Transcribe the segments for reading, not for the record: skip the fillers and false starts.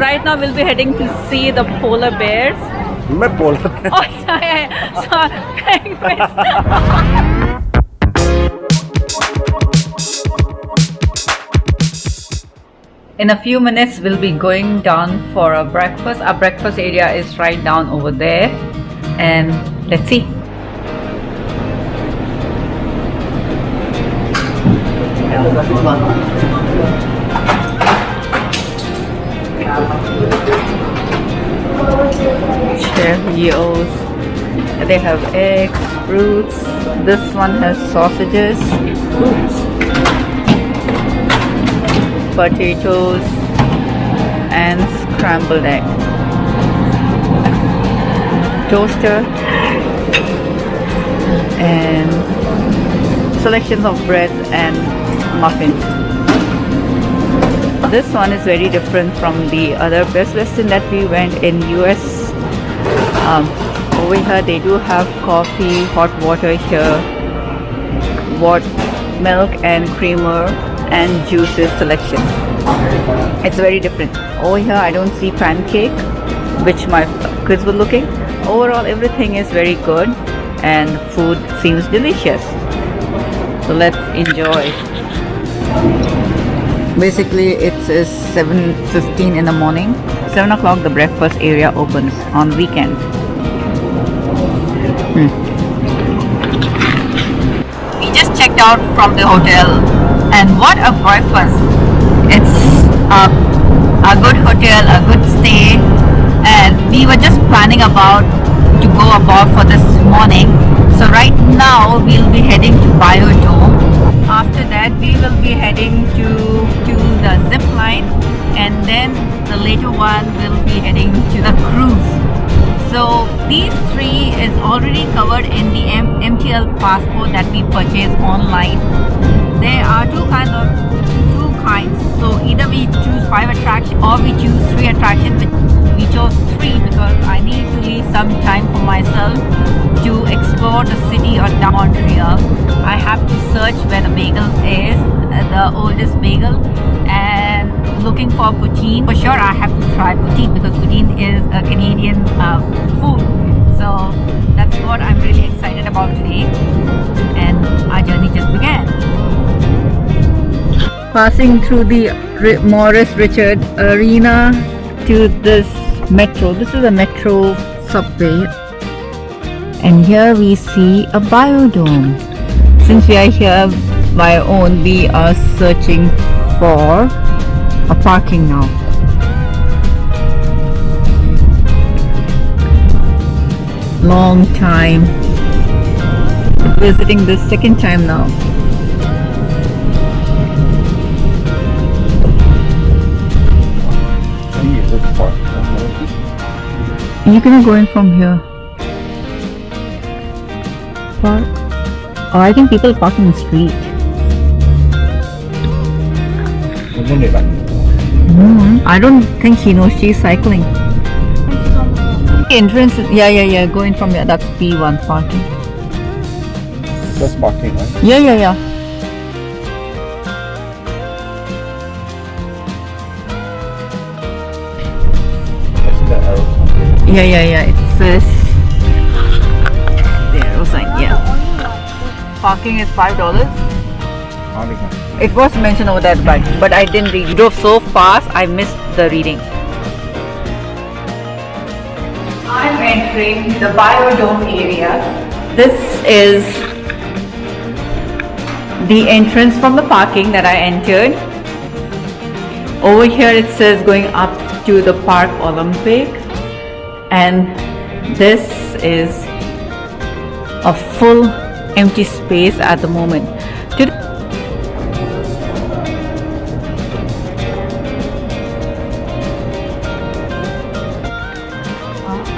right now we'll be heading to see the polar bears. मैं polar bear. Oh, sorry, penguins. In a few minutes, we'll be going down for a breakfast. Our breakfast area is right down over there, and let's see. Cheerios. They have eggs, fruits. This one has sausages, fruits, potatoes, and scrambled egg. Toaster and selections of breads and muffins. This one is very different from the other Best Western that we went in US. Over here they do have coffee, hot water here, milk and creamer and juices selection. It's very different. Over here I don't see pancake, which my kids were looking. Overall everything is very good and food seems delicious. So let's enjoy. Basically it is 7:15 in the morning. 7 o'clock the breakfast area opens on weekends. We just checked out from the hotel and what a breakfast. It's a good hotel, a good stay, and we were just planning about to go above for this morning. So right now we'll be heading to Biodome. After that we will be heading to the zip line, and then the later one will be heading to the cruise. So these three is already covered in the MTL passport that we purchased online. There are two kinds. So either we choose 5 attractions or we choose 3 attractions. We chose 3 because I need to leave some time for myself to explore the city of Montreal. I have to search where the bagel is, the oldest bagel, and looking for poutine. For sure I have to try poutine because poutine is a Canadian food. So that's what I'm really excited about today, and our journey just began. Passing through the Maurice Richard Arena to this metro. This is a metro subway, and here we see a biodome. Since we are here by our own, we are searching for a parking now. Long time visiting this second time now. You cannot go in from here. Park. Oh, I think people park in the street. I don't think she knows she's cycling. Entrance. Yeah. Go in from here. That's P1 parking. That's parking, right? Yeah. Yeah. It says the arrow sign. Yeah. Parking is $5. It was mentioned over that, but I didn't read. It drove so fast, I missed the reading. I'm entering the Biodome area. This is the entrance from the parking that I entered. Over here it says going up to the Park Olympic, and this is a full empty space at the moment.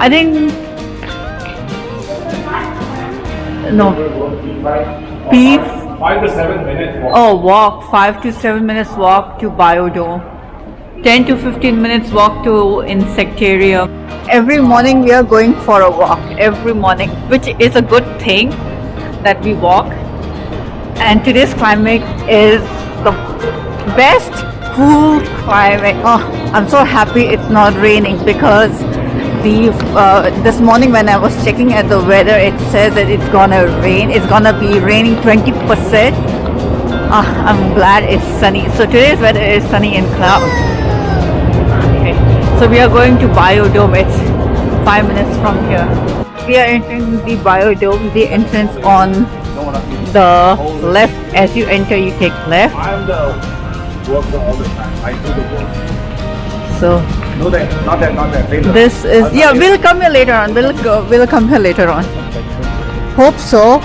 I think no. Beef. 5 to 7 minutes walk. Oh, walk. 5 to 7 minutes walk to Biodome. 10 to 15 minutes walk to Insectarium. Every morning we are going for a walk. Every morning, which is a good thing that we walk. And today's climate is the best cool climate. Oh, I'm so happy it's not raining because this morning when I was checking at the weather, it says that it's gonna rain. It's gonna be raining 20%. I'm glad it's sunny. So today's weather is sunny and cloud. Okay, so we are going to Biodome. It's 5 minutes from here. We are entering the Biodome. The entrance on the left. As you enter, you take left. I'm the worker all the time. I do the work. So No, not that. Later. this is We'll come here later on. We'll come here later on. Hope so.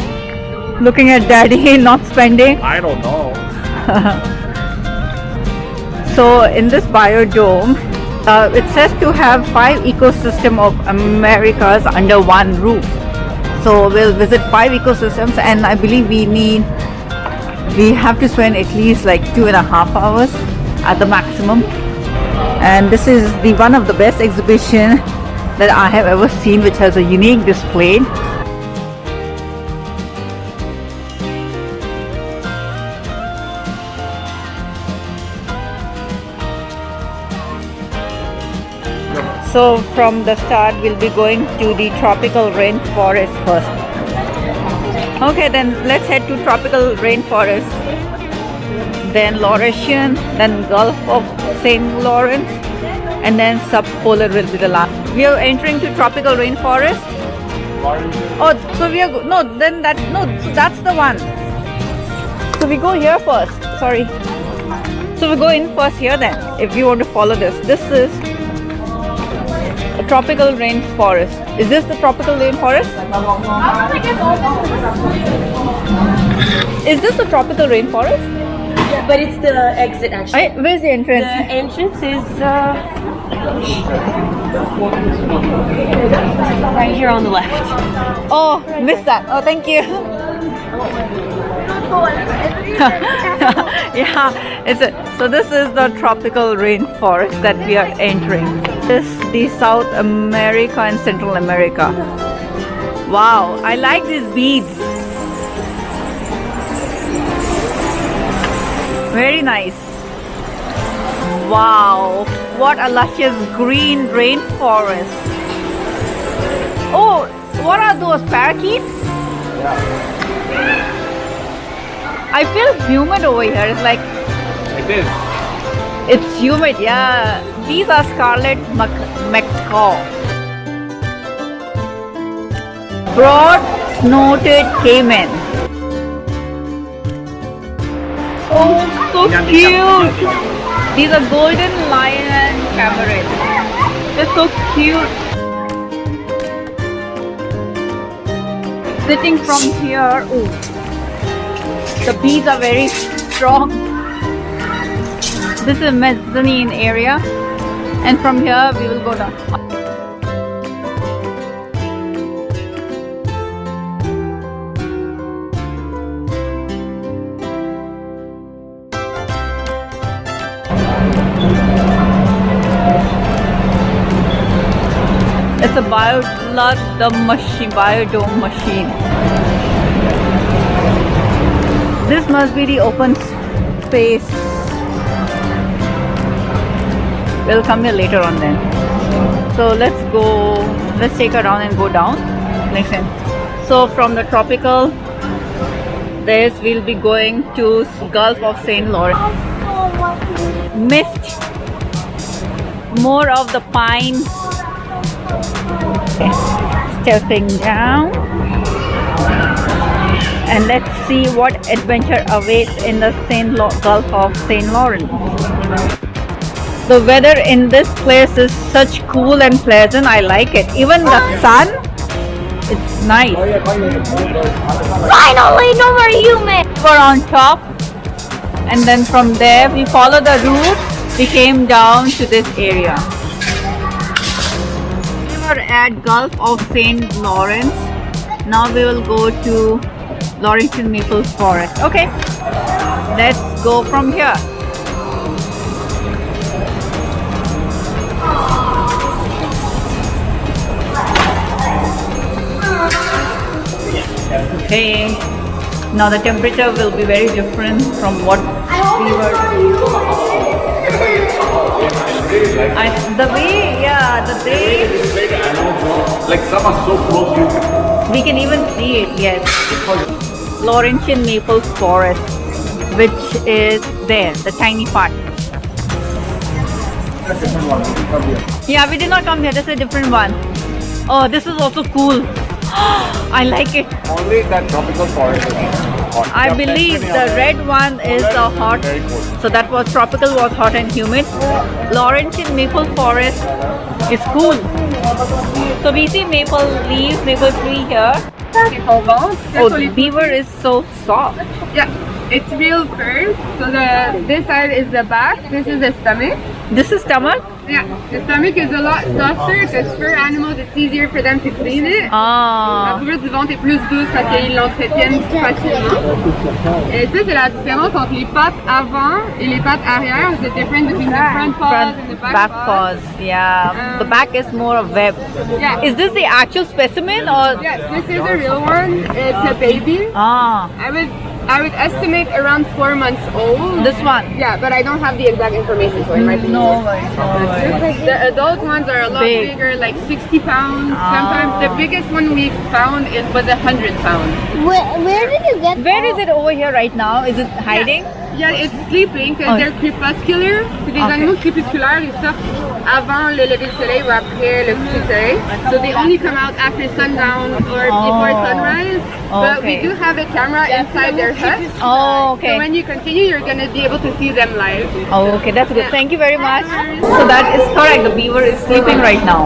Looking at Daddy not spending. I don't know. So in this biodome, it says to have 5 ecosystem of Americas under one roof. So we'll visit 5 ecosystems, and I believe we have to spend at least like 2.5 hours at the maximum. And this is one of the best exhibition that I have ever seen, which has a unique display. So from the start, we'll be going to the tropical rainforest first. Okay, then let's head to tropical rainforest, then Laurentian, then Gulf of St. Lawrence, and then subpolar will be the last. We are entering to tropical rainforest. Oh, so we are so that's the one. So we go here first. Sorry. So we go in first here then. If you want to follow this, this is a tropical rainforest. Is this the tropical rainforest? Is this the tropical rainforest? Yeah, but it's the exit actually. Where's the entrance? The entrance is right here on the left. Oh, missed that. Oh, thank you. Yeah, so this is the tropical rainforest that we are entering. This is the South America and Central America. Wow, I like these beads. Very nice. Wow, what a luscious green rainforest. Oh, what are those, parakeets? I feel humid over here. It's like It is. it's humid. Yeah, these are scarlet macaw. Broad-snoted caiman. Oh, so cute. These are golden lion cameras. They're so cute. Sitting from here, oh, the bees are very strong. This is a mezzanine area, and from here we will go down. It's a biodome machine. This must be the open space. We'll come here later on then. So let's take a round and go down. Listen. So from the tropical, we'll be going to Gulf of St. Lawrence. Mist. More of the pine. Okay. Stepping down. And let's see what adventure awaits in the Gulf of St. Lawrence. The weather in this place is such cool and pleasant. I like it. Even the sun, it's nice. Finally, no more humid. We're on top, and then from there we follow the route. We came down to this area. We were at Gulf of St. Lawrence. Now we will go to Laurentian Maple Forest. Okay, let's go from here. Okay, now the temperature will be very different from what we were. really like it. The way, yeah, the way It's like animals, like some are so close you can. we can even see it, yes. Laurentian Maple Forest, which is there, the tiny part. That's a different one. Come here. Yeah, we did not come here, this is a different one. Oh, this is also cool. I like it. Only that tropical forest is hot. I Yeah, believe many the of them. red one is Red is hot. very cold. So that was tropical, was hot and humid. Laurentian Maple Forest is cool. So we see maple leaves, maple tree here. Oh, the beaver is so soft. Yeah, it's real fur. So this side is the back, this is the stomach. This is stomach. Yeah, the stomach is a lot softer because fur animals, it's easier for them to clean it. La Ah, fourrure du ventre est plus douce parce qu'ils l'entretiennent plus facilement. Et ça, c'est la différence entre les pattes avant et les pattes arrière. The difference between the front paws and the back paws. Yeah, the back is more of web. Yeah. Is this the actual specimen or? Yes, this is a real one. It's a baby. Ah, I would estimate around 4 months old. this one. Yeah, but I don't have the exact information, so it might be No more. worries, no worries. The adult ones are a lot Big. bigger, like 60 pounds. Ah. Sometimes the biggest one we found was 100 pounds. Where did you get Where is it over here right now? Is it hiding? Yeah, it's sleeping because Oh. they're crépuscular. C'est des Okay. animaux crépusculaires, ils sortent avant le lever du soleil ou après le coucher du soleil. So they only come out after sundown or before Oh. sunrise. But we Okay. do have a camera inside their hut. Oh, So okay. when you continue, you're gonna be able to see them live. Oh, okay, that's good. Thank you very much. So that is correct. The beaver is sleeping right now.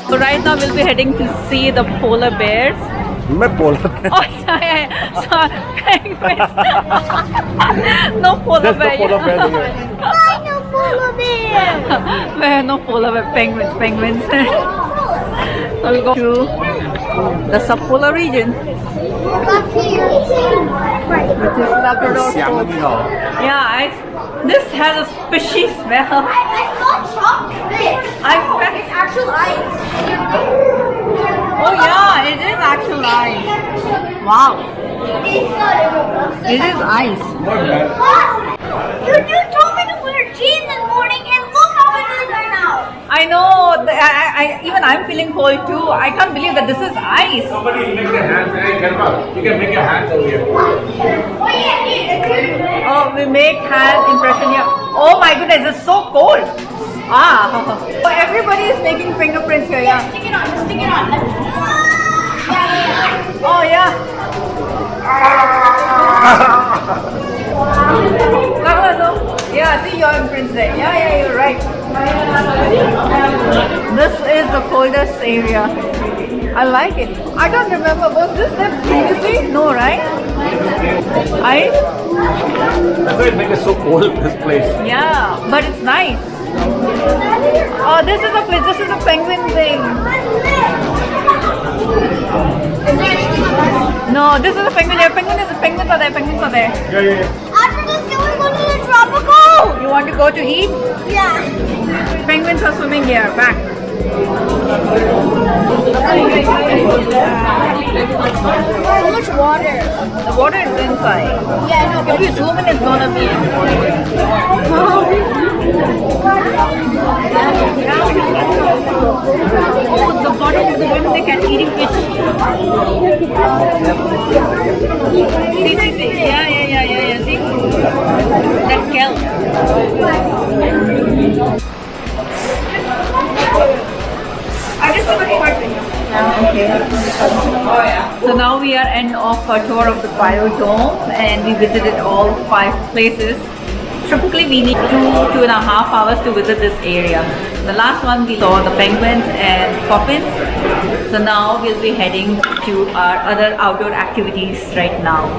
So right now we'll be heading to see the polar bears. मैं बोल Oh, yeah. Sorry. Penguins. No polar Just the bear. polar bear here. no polar bear? Where no polar bear, penguins. So we'll go to the subpolar region, Back here. which is Labrador. Yeah, this has a fishy smell. I saw chocolate. It's actual ice. Oh yeah, it is actual ice. Wow, it is ice. What? You told me to wear jeans this morning and look how it is right now. I know. Even I'm feeling cold too. I can't believe that this is ice. Somebody make their hands. Hey, Karma, you can make your hands over here. Oh yeah, Oh, we make hand impression here. Oh my goodness, it's so cold. Ah, so everybody is making fingerprints here. Yeah. Stick it on. Stick it on. Yeah. Oh yeah. No. Yeah, see your imprints there. Yeah, you're right. This is the coldest area. I like it. I don't remember. Was this there previously? No, right? Ice? That's why it makes it so cold, this place. Yeah, but it's nice. Oh, this is a place. This is a penguin thing. No, this is a penguin. Yeah, penguins are there. Yeah. After this, can we go to the tropical? You want to go to eat? Yeah. Penguins are swimming here. Back. So much water. The water is inside. Yeah, no, If you zoom in, it's gonna be. Oh, the bottom of the women they can eating fish. See. Yeah. See that kelp. I just want to part So now we are end of a tour of the Biodome and we visited all 5 places. Typically we need 2.5 hours to visit this area. The last one we saw the penguins and puffins. So now we'll be heading to our other outdoor activities right now.